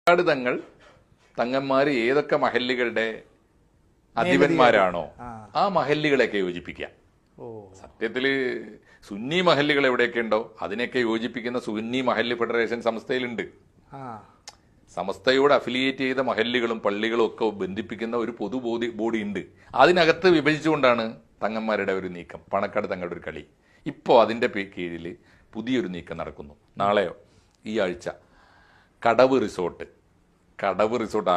തങ്ങൾ തങ്ങന്മാർ ഏതൊക്കെ മഹല്ലുകളുടെ അധിപന്മാരാണോ ആ മഹല്ലുകളെയൊക്കെ യോജിപ്പിക്കുക. സത്യത്തില് സുന്നി മഹല്ലുകൾ എവിടെയൊക്കെ ഉണ്ടോ അതിനെയൊക്കെ യോജിപ്പിക്കുന്ന സുന്നി മഹല്ല് ഫെഡറേഷൻ സംസ്ഥയിലുണ്ട്. സമസ്തയോട് അഫിലിയേറ്റ് ചെയ്ത മഹല്ലുകളും പള്ളികളും ഒക്കെ ബന്ധിപ്പിക്കുന്ന ഒരു പൊതു ബോഡി ഉണ്ട്. അതിനകത്ത് വിഭജിച്ചുകൊണ്ടാണ് തങ്ങന്മാരുടെ ഒരു നീക്കം, പണക്കാട് തങ്ങളുടെ ഒരു കളി. ഇപ്പോൾ അതിന്റെ കീഴിൽ പുതിയൊരു നീക്കം നടക്കുന്നു. നാളെയോ ഈ ആഴ്ച കടവ് റിസോർട്ട്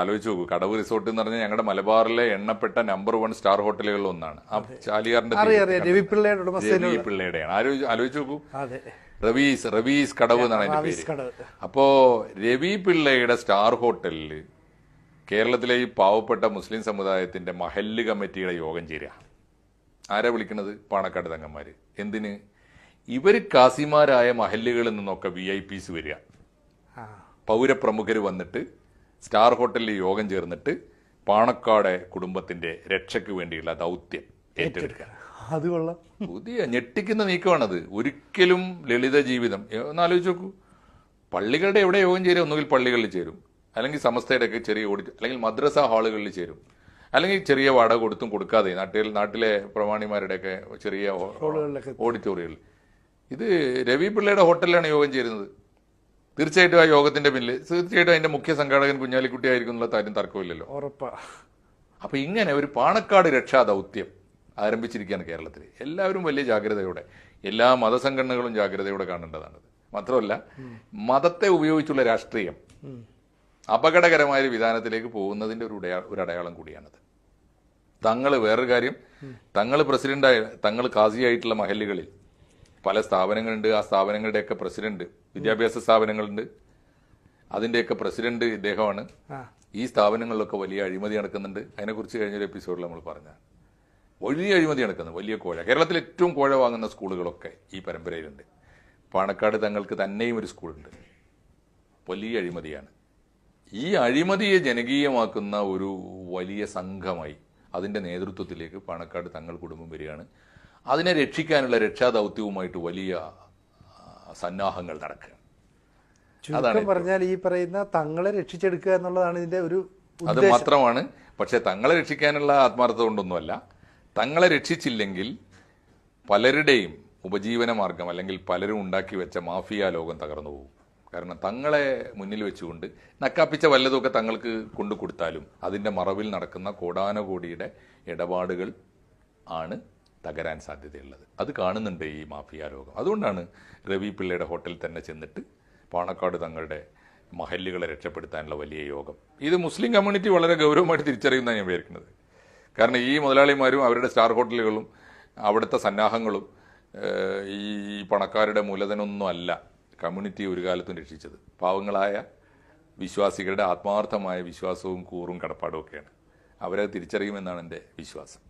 ആലോചിച്ച് നോക്കൂ. കടവ് റിസോർട്ട് എന്ന് പറഞ്ഞാൽ ഞങ്ങളുടെ മലബാറിലെ എണ്ണപ്പെട്ട നമ്പർ 1 സ്റ്റാർ ഹോട്ടലുകളിൽ ഒന്നാണ്. ആ ചാലിയാറിന്റെ രവി പിള്ളയുടെയാണ്. ആലോചിച്ച് നോക്കൂ. റവീസ് കടവ് എന്നാണ് അതിന്റെ പേര്. അപ്പോ രവി പിള്ളയുടെ സ്റ്റാർ ഹോട്ടലിൽ കേരളത്തിലെ ഈ പാവപ്പെട്ട മുസ്ലിം സമുദായത്തിന്റെ മഹല്ല് കമ്മിറ്റിയുടെ യോഗം ചേരുക. ആരാ വിളിക്കുന്നത്? പാണക്കാട് തങ്ങന്മാര്. എന്തിന്? ഇവര് കാസിമാരായ മഹല്ലുകളിൽ നിന്നൊക്കെ VIPs വരിക, പൗരപ്രമുഖർ വന്നിട്ട് സ്റ്റാർ ഹോട്ടലിൽ യോഗം ചേർന്നിട്ട് പാണക്കാട് കുടുംബത്തിന്റെ രക്ഷയ്ക്ക് വേണ്ടിയുള്ള ദൗത്യം ഏറ്റെടുക്കുക. പുതിയ ഞെട്ടിക്കുന്ന നീക്കമാണത്. ഒരിക്കലും ലളിത ജീവിതം ഒന്നാലോചിച്ച് നോക്കൂ. പള്ളികളുടെ എവിടെ യോഗം ചേരും? ഒന്നുകിൽ പള്ളികളിൽ ചേരും, അല്ലെങ്കിൽ സമസ്തയുടെ ഒക്കെ ചെറിയ അല്ലെങ്കിൽ മദ്രസ ഹാളുകളിൽ ചേരും, അല്ലെങ്കിൽ ചെറിയ വാടക കൊടുത്തും കൊടുക്കാതെ നാട്ടിലെ പ്രമാണിമാരുടെയൊക്കെ ചെറിയ ഓഡിറ്റോറിയങ്ങളിൽ. ഇത് രവി പിള്ളയുടെ ഹോട്ടലിലാണ് യോഗം ചേരുന്നത്. തീർച്ചയായിട്ടും ആ യോഗത്തിന്റെ പിന്നിൽ തീർച്ചയായിട്ടും അതിന്റെ മുഖ്യ സംഘാടകൻ കുഞ്ഞാലിക്കുട്ടി ആയിരിക്കും എന്നുള്ള കാര്യം തർക്കമില്ലല്ലോ. അപ്പൊ ഇങ്ങനെ ഒരു പാണക്കാട് രക്ഷാ ദൗത്യം ആരംഭിച്ചിരിക്കുകയാണ് കേരളത്തിൽ. എല്ലാവരും വലിയ ജാഗ്രതയോടെ, എല്ലാ മതസംഘടനകളും ജാഗ്രതയോടെ കാണേണ്ടതാണത്. മാത്രമല്ല, മതത്തെ ഉപയോഗിച്ചുള്ള രാഷ്ട്രീയം അപകടകരമായ ഒരു വിധാനത്തിലേക്ക് പോകുന്നതിന്റെ ഒരു അടയാളം കൂടിയാണത്. വേറൊരു കാര്യം, തങ്ങൾ കാസിയായിട്ടുള്ള മഹല്ലുകളിൽ പല സ്ഥാപനങ്ങളുണ്ട്. ആ സ്ഥാപനങ്ങളുടെയൊക്കെ പ്രസിഡന്റ്, വിദ്യാഭ്യാസ സ്ഥാപനങ്ങളുണ്ട്, അതിന്റെയൊക്കെ പ്രസിഡന്റ് ഇദ്ദേഹമാണ്. ഈ സ്ഥാപനങ്ങളിലൊക്കെ വലിയ അഴിമതി നടക്കുന്നുണ്ട്. അതിനെക്കുറിച്ച് കഴിഞ്ഞൊരു എപ്പിസോഡിൽ നമ്മൾ പറഞ്ഞാൽ വലിയ അഴിമതി നടക്കുന്നത്, വലിയ കോഴ. കേരളത്തിൽ ഏറ്റവും കോഴ വാങ്ങുന്ന സ്കൂളുകളൊക്കെ ഈ പരമ്പരയിലുണ്ട്. പാണക്കാട് തങ്ങൾക്ക് തന്നെയും ഒരു സ്കൂളുണ്ട്. വലിയ അഴിമതിയാണ്. ഈ അഴിമതിയെ ജനകീയമാക്കുന്ന ഒരു വലിയ സംഘമായി അതിന്റെ നേതൃത്വത്തിലേക്ക് പാണക്കാട് തങ്ങൾ കുടുംബം വരികയാണ്. അതിനെ രക്ഷിക്കാനുള്ള രക്ഷാദൗത്യവുമായിട്ട് വലിയ സന്നാഹങ്ങൾ നടക്കുക. അതാണ് പറഞ്ഞാൽ ഈ പറയുന്ന തങ്ങളെ രക്ഷിച്ചെടുക്കുക എന്നുള്ളതാണ് ഇതിന്റെ ഒരു അത് മാത്രമാണ്. പക്ഷെ തങ്ങളെ രക്ഷിക്കാനുള്ള ആത്മാർത്ഥത കൊണ്ടൊന്നുമല്ല. തങ്ങളെ രക്ഷിച്ചില്ലെങ്കിൽ പലരുടെയും ഉപജീവന മാർഗം അല്ലെങ്കിൽ പലരും ഉണ്ടാക്കി വെച്ച മാഫിയ ലോകം തകർന്നു പോകും. കാരണം തങ്ങളെ മുന്നിൽ വെച്ചുകൊണ്ട് നക്കാപ്പിച്ച വല്ലതുമൊക്കെ തങ്ങൾക്ക് കൊണ്ടു കൊടുത്താലും അതിന്റെ മറവിൽ നടക്കുന്ന കോടാനകോടിയുടെ ഇടപാടുകൾ ആണ് തകരാൻ സാധ്യതയുള്ളത്. അത് കാണുന്നുണ്ട് ഈ മാഫിയ ലോകം. അതുകൊണ്ടാണ് രവി പിള്ളയുടെ ഹോട്ടലിൽ തന്നെ ചെന്നിട്ട് പാണക്കാട് തങ്ങളുടെ മഹല്ലുകളെ രക്ഷപ്പെടുത്താനുള്ള വലിയ യോഗം. ഇത് മുസ്ലിം കമ്മ്യൂണിറ്റി വളരെ ഗൗരവമായിട്ട് തിരിച്ചറിയുന്നതാണ് ഞാൻ വിചാരിക്കുന്നത്. കാരണം ഈ മുതലാളിമാരും അവരുടെ സ്റ്റാർ ഹോട്ടലുകളും അവിടുത്തെ സന്നാഹങ്ങളും ഈ പണക്കാരുടെ മൂലധനമൊന്നും അല്ല കമ്മ്യൂണിറ്റി ഒരു കാലത്തും രക്ഷിച്ചത്. പാവങ്ങളായ വിശ്വാസികളുടെ ആത്മാർത്ഥമായ വിശ്വാസവും കൂറും കടപ്പാടും ഒക്കെയാണ്. അവരത് തിരിച്ചറിയുമെന്നാണ് എൻ്റെ വിശ്വാസം.